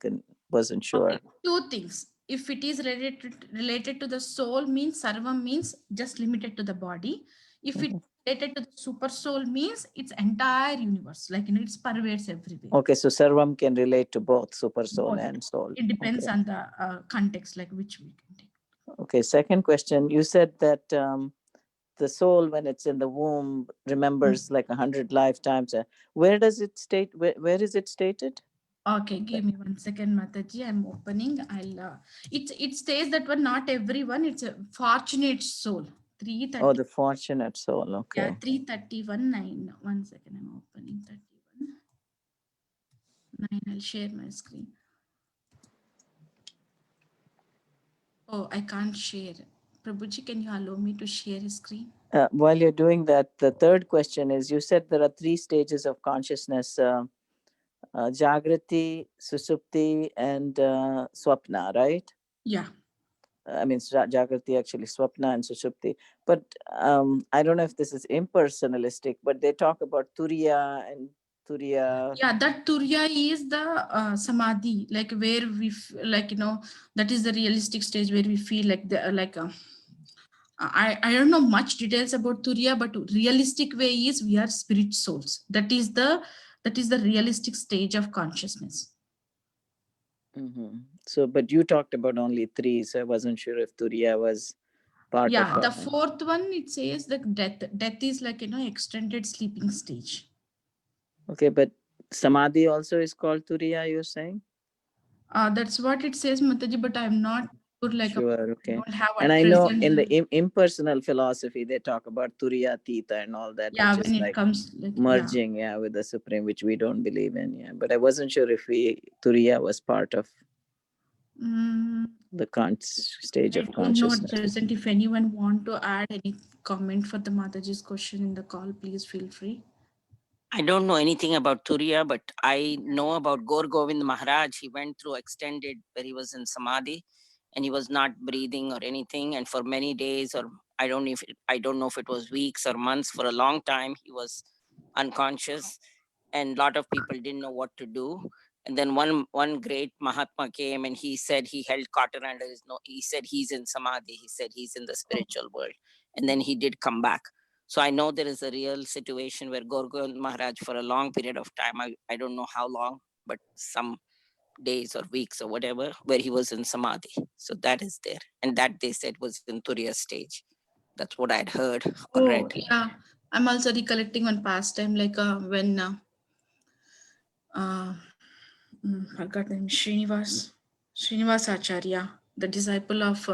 [SPEAKER 4] wasn't sure.
[SPEAKER 1] Okay, two things. If it is related to the soul, means sarvam means just limited to the body. If it related to the super soul, means it's entire universe, like it's pervades everywhere.
[SPEAKER 4] Okay, so sarvam can relate to both super soul
[SPEAKER 1] Both.
[SPEAKER 4] and soul.
[SPEAKER 1] It depends
[SPEAKER 4] Okay.
[SPEAKER 1] on the context, like which we can take.
[SPEAKER 4] Okay, second question. You said that the soul, when it's in the womb, remembers like 100 lifetimes. Where does it state? Where is it stated?
[SPEAKER 1] Okay, give me 1 second, Mataji. I'm opening. It says that one not everyone. It's a fortunate soul. 330.
[SPEAKER 4] Oh, the fortunate soul. Okay.
[SPEAKER 1] Yeah, 331 9. 1 second, I'm opening 31 9. I'll share my screen. Oh, I can't share. Prabhuji, can you allow me to share a screen?
[SPEAKER 4] While you're doing that, the third question is, you said there are 3 stages of consciousness, Jagrati, Susupti, and Swapna, right?
[SPEAKER 1] Yeah.
[SPEAKER 4] I mean, Jagrati, actually, Swapna and Sushupti. But I don't know if this is impersonalistic, but they talk about Turiya and Turiya.
[SPEAKER 1] Yeah, that Turiya is the Samadhi, like where we, that is the realistic stage where we feel like I don't know much details about Turiya, but realistic way is we are spirit souls. That is the realistic stage of consciousness.
[SPEAKER 4] Mm-hmm. So, but you talked about only 3, so I wasn't sure if Turiya was part
[SPEAKER 1] Yeah,
[SPEAKER 4] of
[SPEAKER 1] the
[SPEAKER 4] it.
[SPEAKER 1] fourth one, it says that death is like extended sleeping stage.
[SPEAKER 4] Okay, but Samadhi also is called Turiya, you're saying?
[SPEAKER 1] That's what it says, Mataji, but I'm not sure, like
[SPEAKER 4] Sure,
[SPEAKER 1] I
[SPEAKER 4] okay.
[SPEAKER 1] don't have
[SPEAKER 4] And
[SPEAKER 1] at
[SPEAKER 4] I know
[SPEAKER 1] present.
[SPEAKER 4] in the impersonal philosophy, they talk about Turiya Tita and all that,
[SPEAKER 1] Yeah,
[SPEAKER 4] which
[SPEAKER 1] when
[SPEAKER 4] is
[SPEAKER 1] it
[SPEAKER 4] like
[SPEAKER 1] comes, like,
[SPEAKER 4] merging, yeah, with the Supreme, which we don't believe in, yeah. But I wasn't sure if Turiya was part of the stage
[SPEAKER 1] I
[SPEAKER 4] of
[SPEAKER 1] don't know at
[SPEAKER 4] consciousness.
[SPEAKER 1] present. If anyone want to add any comment for the Mataji's question in the call, please feel free.
[SPEAKER 3] I don't know anything about Turiya, but I know about Gaur Govind Maharaj. He went through extended where he was in Samadhi and he was not breathing or anything. And for many days, or I don't know if it was weeks or months, for a long time, he was unconscious and a lot of people didn't know what to do. And then one great Mahatma came and he said he held cotton under his nose. He said he's in Samadhi. He said he's in the spiritual world. And then he did come back. So I know there is a real situation where Gaur Govind Maharaj for a long period of time, I don't know how long, but some days or weeks or whatever where he was in samadhi. So that is there, and that they said was in Turiya stage. That's what I'd heard or
[SPEAKER 1] Oh,
[SPEAKER 3] read.
[SPEAKER 1] yeah. I'm also recollecting one pastime, like when forgot the name, Srinivas Acharya, the disciple of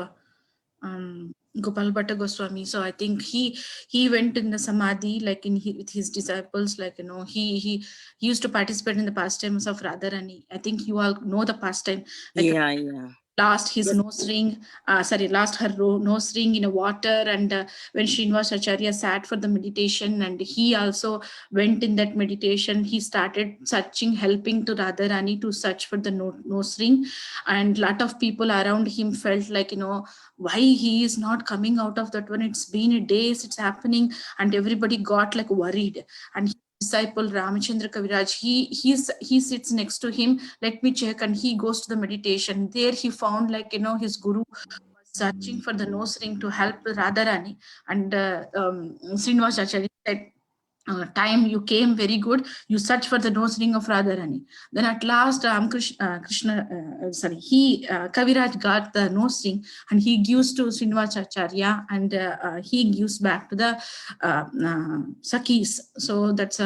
[SPEAKER 1] Gopal Bhatta Goswami. So I think he went in the samadhi, like with his disciples, like he used to participate in the pastimes of Radharani. I think you all know the pastime, like
[SPEAKER 3] Yeah.
[SPEAKER 1] lost his nose ring, lost her nose ring in a water. And when Srinivas Acharya sat for the meditation, and he also went in that meditation, he started searching, helping to Radharani to search for the nose ring. And lot of people around him felt like, why he is not coming out of that one. It's been a days, it's happening. And everybody got like worried. And disciple Ramachandra Kaviraj, he sits next to him, let me check, and he goes to the meditation. There he found like his guru was searching for the nose ring to help Radharani. And Srinivas Acharya said, time you came very good, you search for the nose ring of Radharani. Then at last Kaviraj got the nose ring, and he gives to Srinivas Acharya, and he gives back to the Sakis. So that's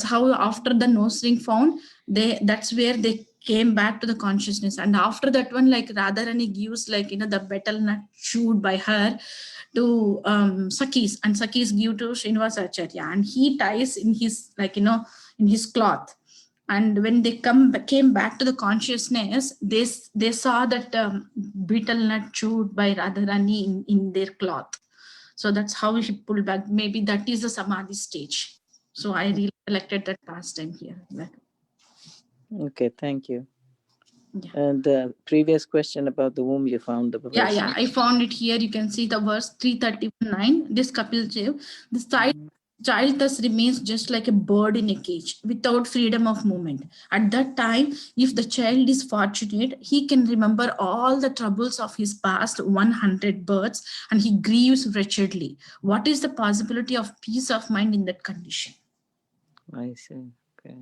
[SPEAKER 1] how after the nose ring found, that's where they came back to the consciousness. And after that one, like Radharani gives like the betel nut chewed by her to Sakis, and Sakis give to Srinivas Acharya, and he ties in his in his cloth. And when they came back to the consciousness, they saw that betel nut chewed by Radharani in their cloth. So that's how he pulled back. Maybe that is the samadhi stage. So I really collected that pastime here.
[SPEAKER 4] Okay, thank you.
[SPEAKER 1] Yeah.
[SPEAKER 4] And the previous question about the womb, you found the verse.
[SPEAKER 1] Yeah, I found it here. You can see the verse 339. This Kapil Dev, the child thus remains just like a bird in a cage without freedom of movement. At that time, if the child is fortunate, he can remember all the troubles of his past 100 births, and he grieves wretchedly. What is the possibility of peace of mind in that condition?
[SPEAKER 4] I see. Okay.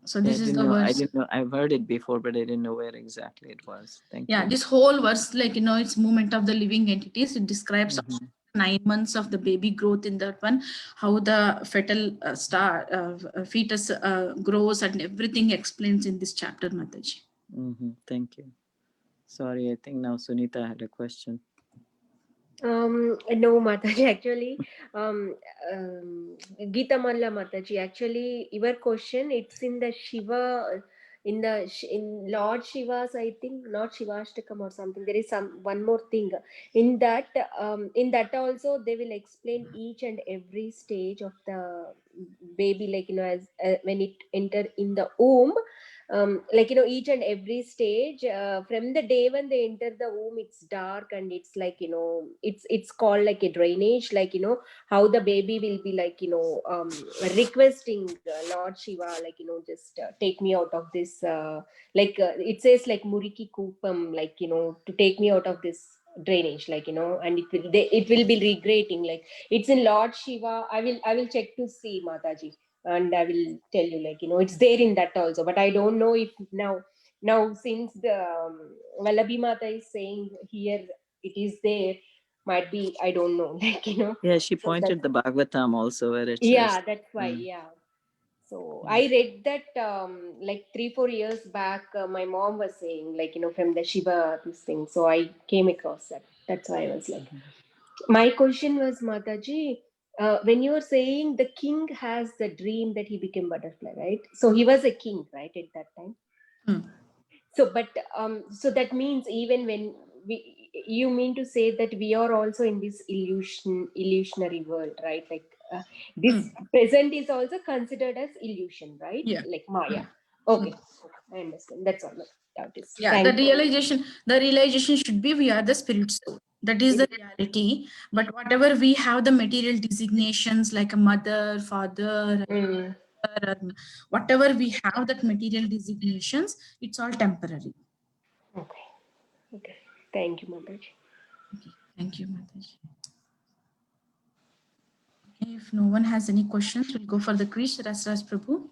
[SPEAKER 1] So
[SPEAKER 4] Yeah,
[SPEAKER 1] this is the
[SPEAKER 4] I
[SPEAKER 1] verse.
[SPEAKER 4] didn't know. I've heard it before, but I didn't know where exactly it was. Thank
[SPEAKER 1] Yeah,
[SPEAKER 4] you.
[SPEAKER 1] this whole verse, like, it's movement of the living entities. It describes
[SPEAKER 4] Mhm.
[SPEAKER 1] 9 months of the baby growth in that one, how the fetus grows, and everything explains in this chapter, Mataji.
[SPEAKER 4] Thank you. Sorry, I think now Sunita had a question.
[SPEAKER 5] No, Mataji, actually, Gita Malla Mataji, actually, your question, it's in the Shiva, in Lord Shiva's, I think, not Shivashtakam or something. There is one more thing in that also they will explain each and every stage of the baby, like as when it enter in the womb. Each and every stage from the day when they enter the womb, it's dark, and it's like it's called like a drainage, like how the baby will be like requesting Lord Shiva, like just take me out of this, it says like Muriki Kupam, like to take me out of this drainage, like and it will be regretting, like it's in Lord Shiva. I will check to see, Mataji, and I will tell you, like it's there in that also. But I don't know if now since the Vallabhi Mata is saying here it is there, might be, I don't know, like
[SPEAKER 4] Yeah, she
[SPEAKER 5] so that,
[SPEAKER 4] pointed the Bhagavatam also where it
[SPEAKER 5] yeah,
[SPEAKER 4] says.
[SPEAKER 5] that's why,
[SPEAKER 4] Mm.
[SPEAKER 5] yeah. So
[SPEAKER 4] Yeah.
[SPEAKER 5] I read that like 3-4 years back, my mom was saying, like from the Shiva this thing, so I came across that. That's why I was like, my question was, Mataji, when you were saying the king has the dream that he became butterfly, right? So he was a king, right, at that time.
[SPEAKER 1] Hmm.
[SPEAKER 5] So, but so that means even when you mean to say that we are also in this illusionary world, right? Like this present is also considered as illusion, right?
[SPEAKER 1] Yeah.
[SPEAKER 5] Like Maya. Okay, I understand. That's all my doubt is.
[SPEAKER 1] Yeah, the
[SPEAKER 5] Thank you.
[SPEAKER 1] realization should be we are the spirit soul. That is the reality. But whatever we have, the material designations like a mother, father,
[SPEAKER 5] Mm.
[SPEAKER 1] whatever we have, that material designations, it's all temporary.
[SPEAKER 5] Okay. Okay. Thank you, Mataji.
[SPEAKER 1] Okay, thank you, Mataji. Okay, if no one has any questions, we'll go for the Krish Rasraj Prabhu.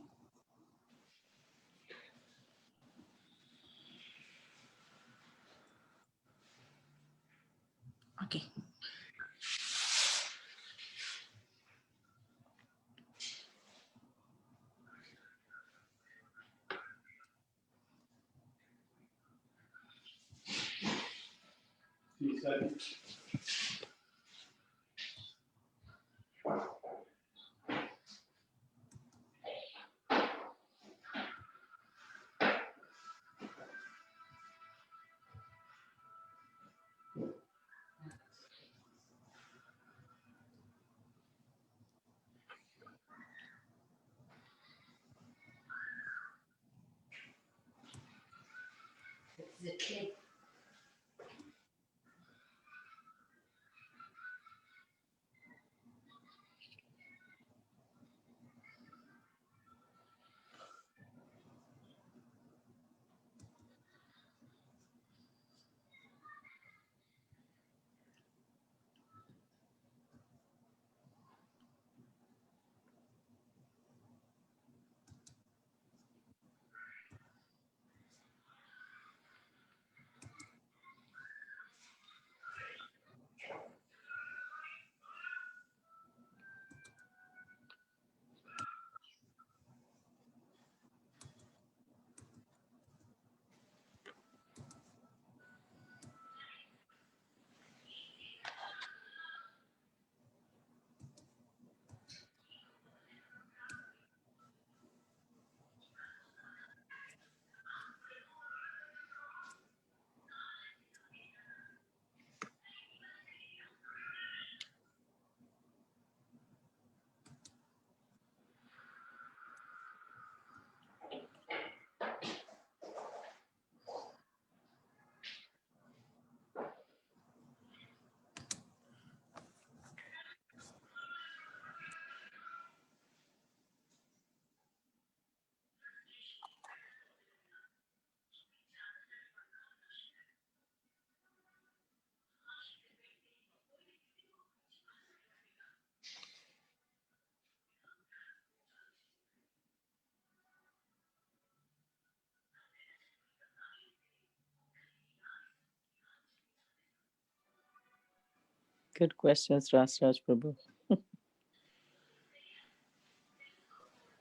[SPEAKER 4] Good questions, Rasraj Prabhu.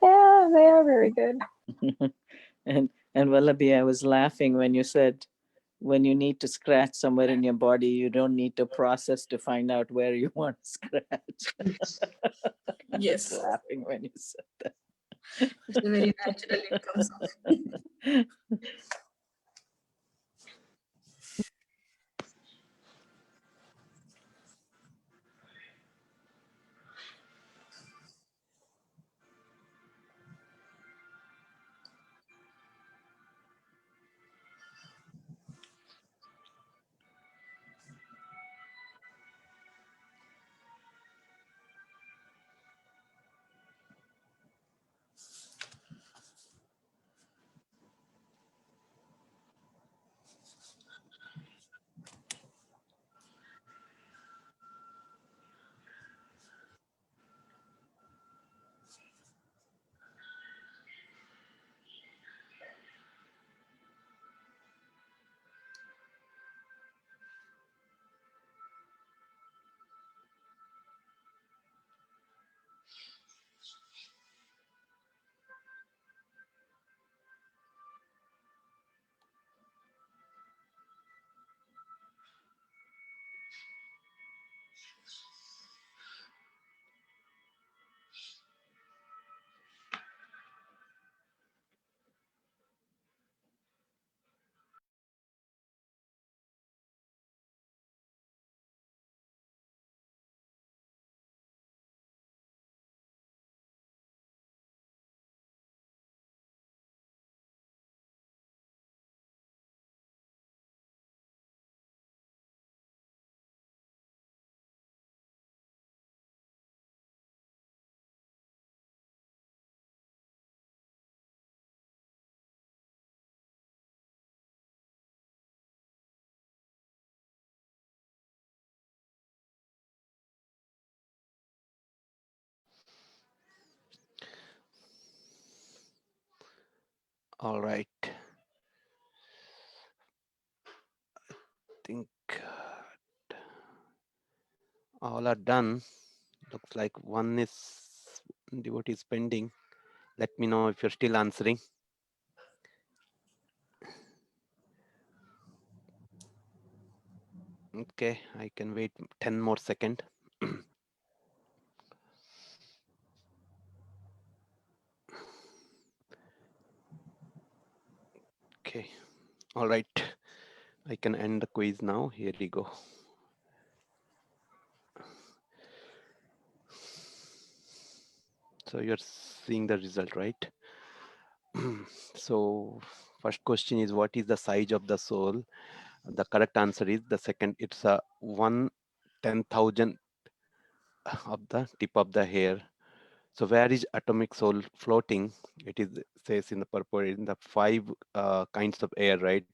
[SPEAKER 6] Yeah, they are very good.
[SPEAKER 4] and Vallabhi, I was laughing when you said when you need to scratch somewhere in your body, you don't need to process to find out where you want to scratch. I was
[SPEAKER 1] Yes,
[SPEAKER 4] laughing when you said that.
[SPEAKER 1] it's very natural. It comes off.
[SPEAKER 7] All right. Think all are done. Looks like one is devotee is pending. Let me know if you're still answering. Okay, I can wait 10 more seconds. Okay, all right. I can end the quiz now. Here we go. So you're seeing the result, right? So first question is, what is the size of the soul? The correct answer is the second. It's a 1/10,000 of the tip of the hair. So where is atomic soul floating? It is says in the purport in the 5 kinds of air, right?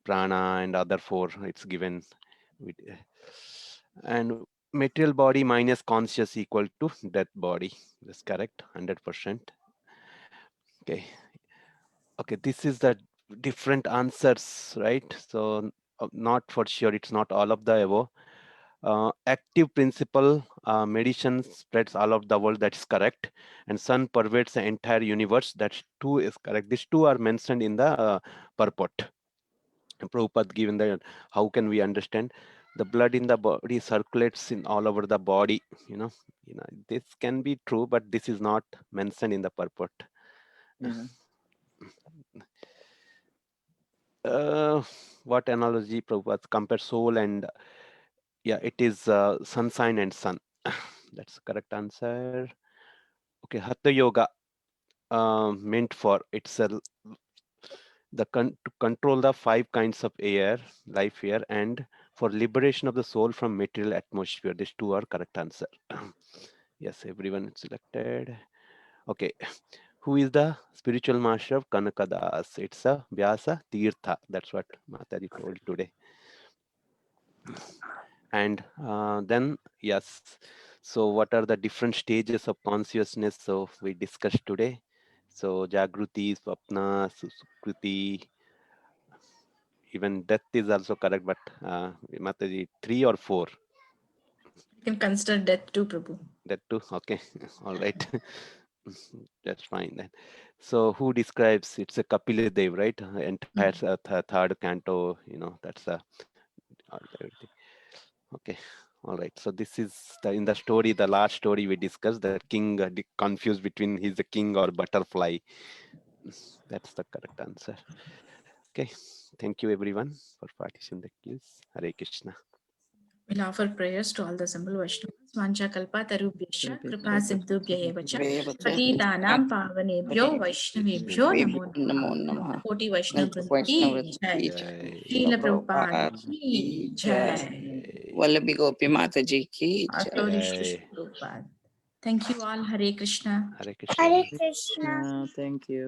[SPEAKER 7] Prana and other 4. It's given with, and material body minus conscious equal to death body. That's correct, 100%. Okay. Okay, this is the different answers, right? So not for sure, it's not all of the above. Active principle, medicine spreads all over the world, that's correct. And sun pervades the entire universe, that's 2 is correct. These 2 are mentioned in the purport. Prabhupada given the, how can we understand? The blood in the body circulates in all over the body, you know, this can be true, but this is not mentioned in the purport.
[SPEAKER 4] Yeah.
[SPEAKER 7] What analogy Prabhupada compare soul and, yeah, it is sunshine and sun. That's the correct answer. Okay, Hatha Yoga meant for itself to control the 5 kinds of air, life air, and for liberation of the soul from material atmosphere. These 2 are correct answer. Yes, everyone is selected. Okay, who is the spiritual master of Kanakadas? It's a Vyasa Tirtha. That's what Mataji told today. And then, yes, so what are the different stages of consciousness? So we discussed today. So Jagruti, Swapna, Sukruti, even death is also correct, but Mataji, 3 or 4?
[SPEAKER 1] You can consider death too, Prabhu.
[SPEAKER 7] That too, okay, all right. That's fine then. So who describes, it's a Kapila Dev, right? Entire third canto, that's everything. Okay, all right. So this is in the story, the last story we discussed, the king confused between he's a king or butterfly. That's the correct answer. Okay, thank you everyone for participating in the quiz. Hare Krishna.
[SPEAKER 1] We'll offer prayers to all the assembled Vaishnavas. Vancha kalpa tarubhyascha kripa sindhubhya eva cha patitanam pavanebhyo vaishnavebhyo namo namaha. Koti Vaishnava Vrinda ki jai. Srila Prabhupada ki jai.
[SPEAKER 3] Wallabi Gopi Mataji ki jai.
[SPEAKER 1] Authority to Prabhupada. Thank you all. Hare Krishna.
[SPEAKER 7] Hare Krishna.
[SPEAKER 4] Thank you.